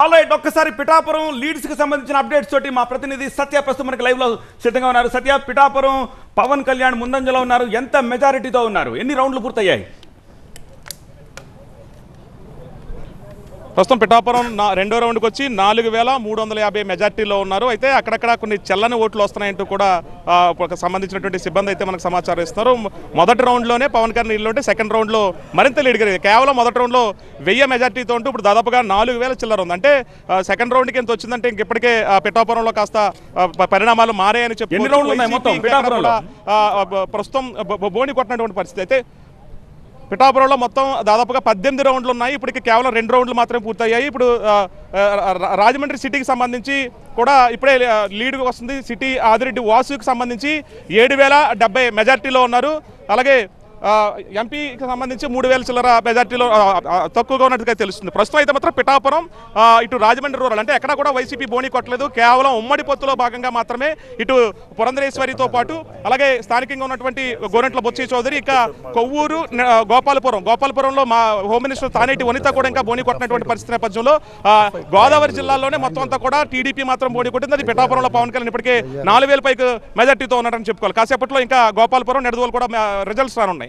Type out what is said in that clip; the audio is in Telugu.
ఆల్రైట్ ఒక్కసారి పిఠాపురం లీడ్స్ కి సంబంధించిన అప్డేట్స్ తోటి మా ప్రతినిధి సత్య ప్రస్తుతం మనకి లైవ్ లో సిద్ధంగా ఉన్నారు. సత్య, పిఠాపురం పవన్ కళ్యాణ్ ముందంజలో ఉన్నారు. ఎంత మెజారిటీతో ఉన్నారు? ఎన్ని రౌండ్లు పూర్తయ్యాయి? ప్రస్తుతం పిఠాపురం రెండో రౌండ్కి వచ్చి 4350 మెజార్టీలో ఉన్నారు. అయితే అక్కడక్కడ కొన్ని చెల్లని ఓట్లు వస్తున్నాయంటూ కూడా సంబంధించినటువంటి సిబ్బంది అయితే మనకు సమాచారం ఇస్తున్నారు. మొదటి రౌండ్లోనే పవన్ కళ్యాణ్ లీడ్లో ఉంటే సెకండ్ రౌండ్లో మరింత లీడ్ కలిగింది. కేవలం మొదటి రౌండ్లో 1000 మెజార్టీతో ఉంటూ ఇప్పుడు దాదాపుగా 4000 చిల్లర ఉంది. అంటే సెకండ్ రౌండ్కి ఎంత వచ్చిందంటే ఇప్పటికే పిఠాపురంలో కాస్త పరిణామాలు మారాయని చెప్పి ప్రస్తుతం బోని కొట్టినటువంటి పరిస్థితి. అయితే పిఠాపురంలో మొత్తం దాదాపుగా 18 రౌండ్లు ఉన్నాయి. ఇప్పటికి కేవలం 2 రౌండ్లు మాత్రమే పూర్తయ్యాయి. ఇప్పుడు రాజమండ్రి సిటీకి సంబంధించి కూడా ఇప్పుడే లీడ్ వస్తుంది. సిటీ ఆదిరెడ్డి వాసుకి సంబంధించి 7070 మెజార్టీలో ఉన్నారు. అలాగే ఎంపీకి సంబంధించి 3000 చిల్లర మెజార్టీలో తక్కువగా ఉన్నట్టుగా తెలుస్తుంది. ప్రస్తుతం అయితే మాత్రం పిఠాపురం ఇటు రాజమండ్రి రూరల్ అంటే ఎక్కడ కూడా వైసీపీ బోని కొట్టలేదు. కేవలం ఉమ్మడి పొత్తులో భాగంగా మాత్రమే ఇటు పురంధరేశ్వరితో పాటు అలాగే స్థానికంగా ఉన్నటువంటి గోరంట్ల బొత్స చౌదరి, ఇక కొవ్వూరు, గోపాలపురంలో మా హోమ్ మినిస్టర్ తానేటి వనిత కూడా ఇంకా బోని కొట్టినటువంటి పరిస్థితి నేపథ్యంలో గోదావరి జిల్లాలోనే మొత్తం అంతా కూడా టీడీపీ మాత్రం బోని కొట్టింది. అది పిఠాపురంలో పవన్ కళ్యాణ్ ఇప్పటికే 4000 పైకి మెజార్టీతో ఉన్నారని చెప్పుకోవాలి. కాసేపట్లో ఇంకా గోపాలపురం, నెడదవోలు కూడా రిజల్ట్స్ రానున్నాయి.